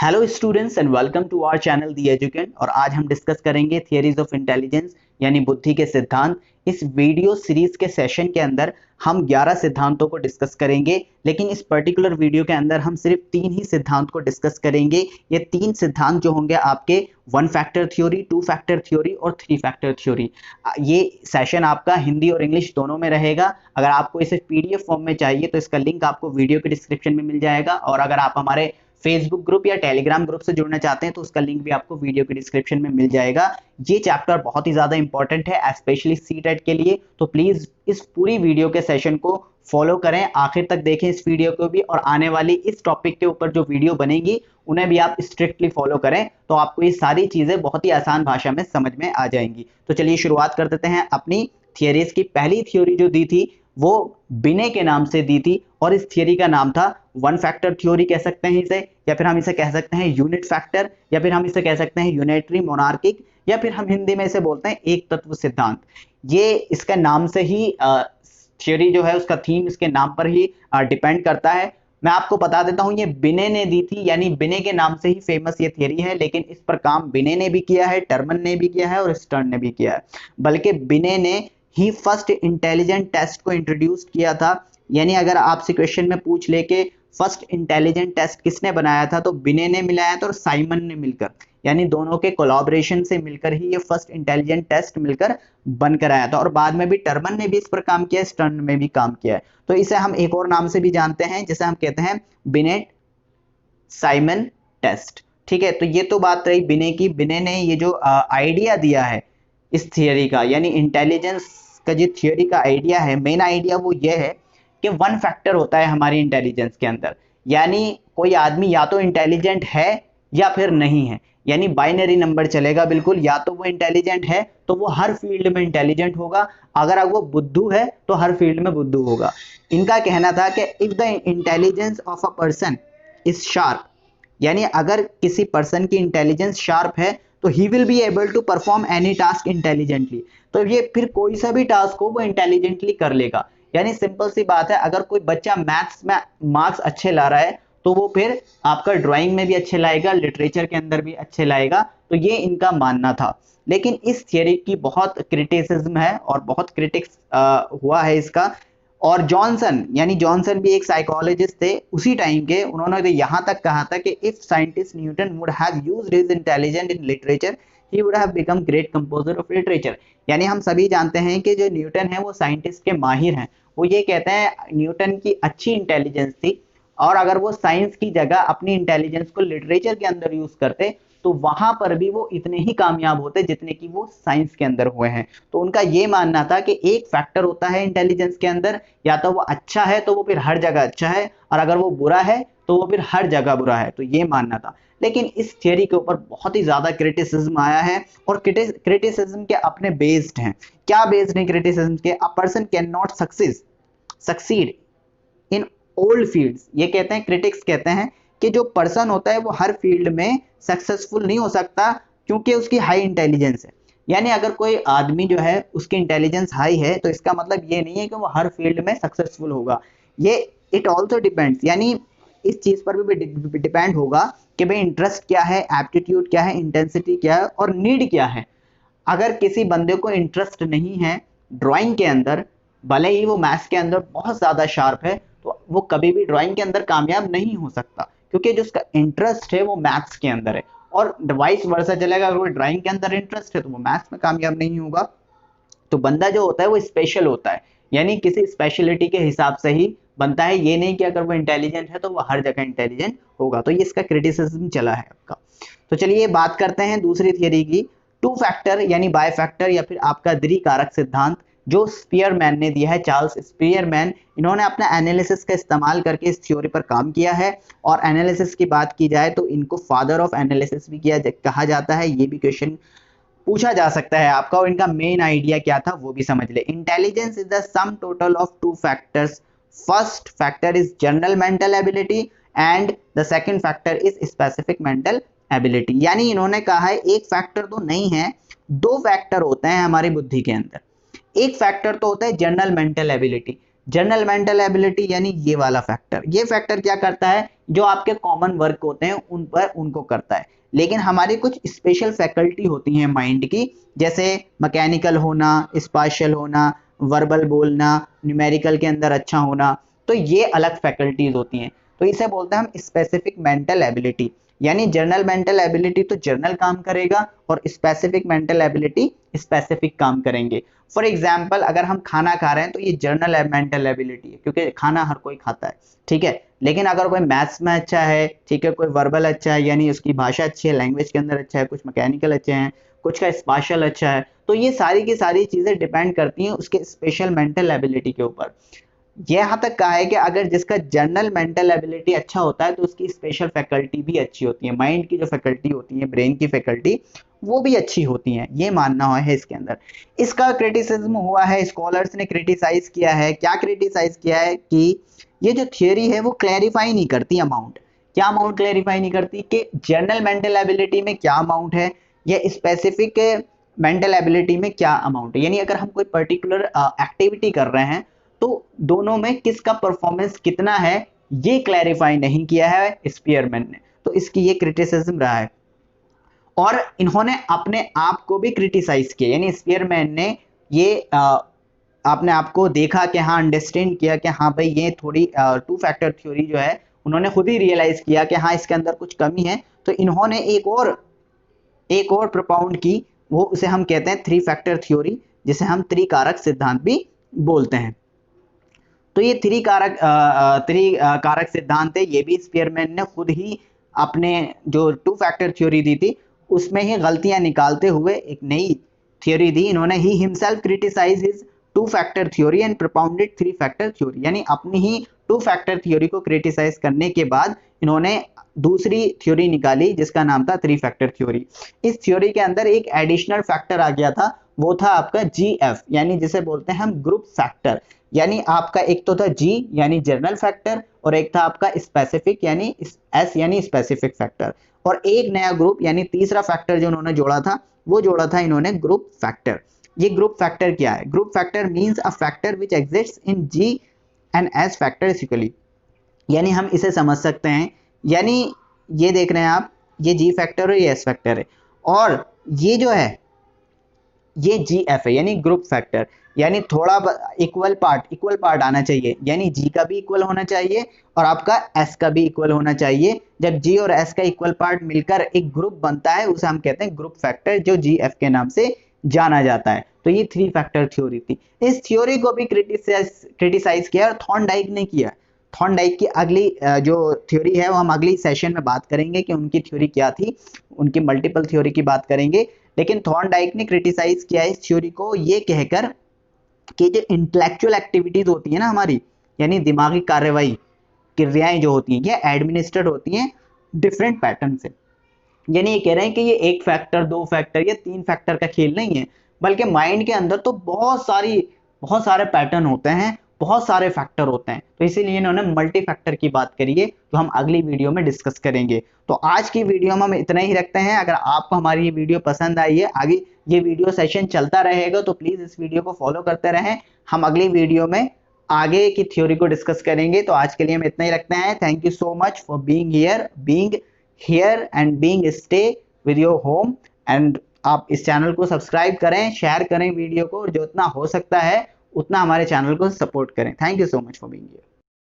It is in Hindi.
Hello students and welcome to our channel the educate. और आज हम डिस्कस करेंगे थियरीज ऑफ इंटेलिजेंस यानी बुद्धि के सिद्धांत। इस वीडियो सीरीज के सेशन के अंदर हम 11 सिद्धांतों को डिस्कस करेंगे, लेकिन इस पर्टिकुलर वीडियो के अंदर हम सिर्फ 3 ही सिद्धांत को डिस्कस करेंगे। ये 3 सिद्धांत जो होंगे आपके 1 फैक्टर थ्योरी, 2 फैक्टर थ्योरी और 3 फैक्टर थ्योरी। ये सेशन आपका हिंदी और इंग्लिश दोनों में रहेगा। अगर आपको इसे पीडीएफ फॉर्म में चाहिए तो इसका लिंक आपको वीडियो के डिस्क्रिप्शन में मिल जाएगा, और अगर आप हमारे फेसबुक ग्रुप या टेलीग्राम ग्रुप से जुड़ना चाहते हैं तो उसका लिंक भी आपको वीडियो के डिस्क्रिप्शन में मिल जाएगा। ये चैप्टर बहुत ही ज्यादा इंपॉर्टेंट है स्पेशली सीटेट के लिए, तो प्लीज इस पूरी वीडियो के सेशन को फॉलो करें, आखिर तक देखें इस वीडियो को भी, और आने वाली इस टॉपिक के ऊपर जो वीडियो बनेगी उन्हें भी आप स्ट्रिक्टली फॉलो करें, तो आपको ये सारी चीजें बहुत ही आसान भाषा में समझ में आ जाएंगी। तो चलिए शुरुआत कर देते हैं अपनी थियरीज की। पहली थ्योरी जो दी थी वो बिने के नाम से दी थी, और इस थियरी का नाम था 1 फैक्टर थ्योरी कह सकते हैं इसे, या फिर हम इसे कह सकते हैं यूनिट फैक्टर, या फिर हम इसे कह सकते हैं यूनिटरी मोनार्किक, या फिर हम हिंदी में इसे बोलते हैं एक तत्व सिद्धांत। ये इसका नाम से ही थ्योरी जो है उसका थीम इसके नाम पर ही डिपेंड करता है। मैं आपको बता देता हूं, ये बिने ने दी थी, यानी बिने के नाम से ही फेमस ये थियरी है, लेकिन इस पर काम बिने ने भी किया है, टर्मन ने भी किया है और स्टर्न ने भी किया है। बल्कि बिने ने ही फर्स्ट इंटेलिजेंट टेस्ट को इंट्रोड्यूस किया था। यानी अगर आपसे क्वेश्चन में पूछ ले के फर्स्ट इंटेलिजेंट टेस्ट किसने बनाया था, तो बिने ने मिलाया था और साइमन ने मिलकर, यानी दोनों के कोलैबोरेशन से मिलकर ही ये फर्स्ट इंटेलिजेंट टेस्ट मिलकर बनकर आया था। और बाद में भी टर्मन ने भी इस पर काम किया, स्टर्न में भी काम किया है। तो इसे हम एक और नाम से भी जानते हैं, जिसे हम कहते हैं बिनेट साइमन टेस्ट। ठीक है, तो ये तो बात रही बिने की। बिने ने ये जो आइडिया दिया है इस थियरी का, यानी इंटेलिजेंस का जो थियरी का आइडिया है, मेन आइडिया वो ये है कि 1 फैक्टर होता है हमारी इंटेलिजेंस के अंदर, यानी कोई आदमी या तो इंटेलिजेंट है या फिर नहीं है, यानी बाइनरी नंबर चलेगा बिल्कुल। या तो वो इंटेलिजेंट है तो वो हर फील्ड में इंटेलिजेंट होगा, अगर वो बुद्धू है तो हर फील्ड में बुद्धू होगा। इनका कहना था कि if the intelligence of a person is sharp, यानी अगर किसी पर्सन की इंटेलिजेंस शार्प है तो he will be able to perform any task intelligently, तो ये फिर कोई सा भी टास्क हो वो इंटेलिजेंटली कर लेगा। यानी सिंपल सी बात है, अगर कोई बच्चा मैथ्स में मार्क्स अच्छे ला रहा है तो वो फिर आपका ड्राइंग में भी अच्छे लाएगा, लिटरेचर के अंदर भी अच्छे लाएगा। तो ये इनका मानना था। लेकिन इस थियरी की बहुत क्रिटिसिज्म है और बहुत क्रिटिक्स हुआ है इसका। और जॉनसन, यानी जॉनसन भी एक साइकोलॉजिस्ट थे उसी टाइम के, उन्होंने तो यहाँ तक कहा था कि if scientist Newton would have used his intelligence in literature he would have become great composer of literature. यानी हम सभी जानते हैं कि जो न्यूटन है वो साइंटिस्ट के माहिर हैं। वो ये कहते हैं न्यूटन की अच्छी इंटेलिजेंस थी, और अगर वो साइंस की जगह अपनी इंटेलिजेंस को लिटरेचर के अंदर यूज करते तो वहां पर भी वो इतने ही कामयाब होते जितने कि वो साइंस के अंदर हुए हैं। तो उनका ये मानना था कि एक फैक्टर होता है इंटेलिजेंस के अंदर, या तो वो अच्छा है तो वो फिर हर जगह अच्छा है, और अगर वो बुरा है तो वो फिर हर जगह बुरा है। तो ये मानना था। लेकिन इस थियरी के ऊपर बहुत ही ज्यादा क्रिटिसिज्म आया है, और क्रिटिसिज्म के अपने बेस्ड हैं। क्या बेस्ड है क्रिटिसिज्म के? A person can not succeed in old fields. ये कहते हैं, क्रिटिक्स कहते हैं कि जो पर्सन होता है वो हर फील्ड में सक्सेसफुल नहीं हो सकता क्योंकि उसकी हाई इंटेलिजेंस है। यानी अगर कोई आदमी जो है उसकी इंटेलिजेंस हाई है तो इसका मतलब ये नहीं है कि वो हर फील्ड में सक्सेसफुल होगा। ये इट ऑल्सो डिपेंड्स, यानी इस चीज पर भी डिपेंड होगा कि भाई इंटरेस्ट क्या है, एप्टीट्यूड क्या है, इंटेंसिटी क्या है और नीड क्या है। अगर किसी बंदे को इंटरेस्ट नहीं है ड्राइंग के अंदर, भले ही वो मैथ्स के अंदर बहुत ज्यादा शार्प है, तो वो कभी भी ड्राइंग के अंदर कामयाब नहीं हो सकता, क्योंकि जो उसका इंटरेस्ट है वो मैथ्स के अंदर है। और वाइस वर्सा चलेगा, अगर वो ड्राइंग के अंदर इंटरेस्ट है तो वो मैथ्स में कामयाब नहीं होगा। तो बंदा जो होता है वो स्पेशल होता है, यानी किसी स्पेशलिटी के हिसाब से ही बनता है। ये नहीं कि अगर वो इंटेलिजेंट है तो वो हर जगह इंटेलिजेंट होगा। तो ये इसका क्रिटिसिज्म चला है आपका। तो चलिए बात करते हैं दूसरी थियरी की, 2 फैक्टर यानी बाय फैक्टर, या फिर आपका द्विकारक सिद्धांत, जो स्पीयरमैन ने दिया है, चार्ल्स स्पीयरमैन। इन्होंने अपना एनालिसिस का इस्तेमाल करके इस थ्योरी पर काम किया है। और एनालिसिस की बात की जाए तो इनको फादर ऑफ एनालिसिस भी कहा जाता है। ये भी क्वेश्चन पूछा जा सकता है आपका। और इनका मेन आइडिया क्या था वो भी समझ ले। Intelligence is the sum total of 2 factors. First factor is general mental ability and the second factor is specific mental ability. यानी इन्होंने कहा है एक फैक्टर तो नहीं है, 2 फैक्टर होते हैं हमारी बुद्धि के अंदर। एक फैक्टर तो होता है general mental ability, general mental ability यानी ये वाला फैक्टर, ये फैक्टर क्या करता है, जो आपके कॉमन वर्क होते हैं उन पर उनको करता है। लेकिन हमारी कुछ स्पेशल फैकल्टी होती हैं माइंड की, जैसे मैकेनिकल होना, स्पाशियल होना, वर्बल बोलना, न्यूमेरिकल के अंदर अच्छा होना, तो ये अलग फैकल्टीज होती हैं। तो इसे बोलते हैं हम स्पेसिफिक मेंटल एबिलिटी। यानी जनरल मेंटल एबिलिटी तो जनरल काम करेगा और स्पेसिफिक मेंटल एबिलिटी स्पेसिफिक काम करेंगे। फॉर एग्जाम्पल अगर हम खाना खा रहे हैं तो ये जनरल मेंटल एबिलिटी है, क्योंकि खाना हर कोई खाता है, ठीक है। लेकिन अगर कोई मैथ्स में अच्छा है, ठीक है, कोई वर्बल अच्छा है यानी उसकी भाषा अच्छी है, लैंग्वेज के अंदर अच्छा है, कुछ मैकेनिकल अच्छे हैं, कुछ का स्पाशियल अच्छा है, तो ये सारी की सारी चीजें डिपेंड करती हैं उसके स्पेशल मेंटल एबिलिटी के ऊपर। यहाँ तक कहा है कि अगर जिसका जनरल मेंटल एबिलिटी अच्छा होता है तो उसकी स्पेशल फैकल्टी भी अच्छी होती है, माइंड की जो फैकल्टी होती है, ब्रेन की फैकल्टी, वो भी अच्छी होती हैं, ये मानना है इसके अंदर। इसका क्रिटिसिज्म हुआ है, स्कॉलर्स ने क्रिटिसाइज किया है, क्या क्रिटिसाइज किया है कि ये जो थियोरी है वो क्लैरिफाई नहीं करती अमाउंट। क्या अमाउंट क्लैरिफाई नहीं करती कि जनरल मेंटल एबिलिटी में क्या अमाउंट है या स्पेसिफिक मेंटल एबिलिटी में क्या अमाउंट है। यानी अगर हम कोई पर्टिकुलर एक्टिविटी कर रहे हैं तो दोनों में किसका परफॉर्मेंस कितना है, ये क्लैरिफाई नहीं किया है स्पीयरमैन ने, तो इसकी ये क्रिटिसिज्म रहा है। और इन्होंने अपने आप को भी क्रिटिसाइज किया, यानी स्पीयरमैन ने ये अपने आप को देखा कि हाँ, अंडरस्टैंड किया कि हाँ भाई ये थोड़ी टू फैक्टर थ्योरी जो है, उन्होंने खुद ही रियलाइज किया कि हाँ इसके अंदर कुछ कमी है, तो इन्होंने एक और प्रपाउंड की, वो उसे हम कहते हैं थ्री फैक्टर थ्योरी, जिसे हम त्रिकारक सिद्धांत भी बोलते हैं। तो ये कारक सिद्धांत है, ये भी स्पीयरमैन ने खुद ही अपने जो टू फैक्टर थ्योरी दी थी उसमें ही गलतियां निकालते हुए एक नई थ्योरी दी। इन्होंने he himself criticise his two factor theory and propounded three factor theory, यानी अपनी ही टू फैक्टर थ्योरी को क्रिटिसाइज करने के बाद इन्होंने दूसरी थ्योरी निकाली जिसका नाम था थ्री फैक्टर थ्योरी। इस थ्योरी के अंदर एक एडिशनल फैक्टर आ गया था, वो था आपका GF, यानी जिसे बोलते हैं हम ग्रुप फैक्टर। यानी आपका एक तो था G यानी जनरल फैक्टर, और एक था आपका स्पेसिफिक यानी S यानी स्पेसिफिक फैक्टर, और एक नया ग्रुप यानी तीसरा फैक्टर जो उन्होंने जोड़ा था वो जोड़ा था इन्होंने ग्रुप फैक्टर। ये ग्रुप फैक्टर क्या है? Group factor means a factor which exists in G and S factor equally. यानी हम इसे समझ सकते हैं, यानी ये देख रहे हैं आप, ये G फैक्टर है, ये S फैक्टर है, और ये जो है ये GF है यानी ग्रुप फैक्टर। यानी थोड़ा इक्वल पार्ट आना चाहिए, यानी G का भी इक्वल होना चाहिए और आपका S का भी इक्वल होना चाहिए। जब G और S का इक्वल पार्ट मिलकर एक ग्रुप बनता है उसे हम कहते हैं ग्रुप फैक्टर, जो GF के नाम से जाना जाता है। तो ये थ्री फैक्टर थ्योरी थी। इस थ्योरी को भी क्रिटिसाइज किया और थॉर्नडाइक ने किया। थॉर्नडाइक की अगली जो थ्योरी है वो हम अगली सेशन में बात करेंगे कि उनकी थ्योरी क्या थी, उनकी मल्टीपल थ्योरी की बात करेंगे। लेकिन थॉर्नडाइक ने क्रिटिसाइज किया इस थ्योरी को ये कहकर कि जो इंटेलेक्चुअल एक्टिविटीज होती है ना हमारी, यानी दिमागी कार्रवाई, क्रियाएं जो होती हैं, ये एडमिनिस्ट्रेट होती हैं डिफरेंट पैटर्न से। यानी ये कह रहे हैं कि ये एक फैक्टर, दो फैक्टर या तीन फैक्टर का खेल नहीं है, बल्कि माइंड के अंदर तो बहुत सारे पैटर्न होते हैं, बहुत सारे फैक्टर होते हैं। तो इसीलिए इन्होंने मल्टी फैक्टर की बात करी है, जो हम अगली वीडियो में डिस्कस करेंगे। तो आज की वीडियो में हम इतना ही रखते हैं। अगर आपको हमारी ये वीडियो पसंद आई है, आगे ये वीडियो सेशन चलता रहेगा, तो प्लीज इस वीडियो को फॉलो करते रहें। हम अगली वीडियो में आगे की थ्योरी को डिस्कस करेंगे। तो आज के लिए हम इतना ही रखते हैं। Thank you so much for being here and being stay with your home. And आप इस चैनल को सब्सक्राइब करें, शेयर करें वीडियो को, जो उतना हो सकता है उतना हमारे चैनल को सपोर्ट करें। Thank you so much for being here.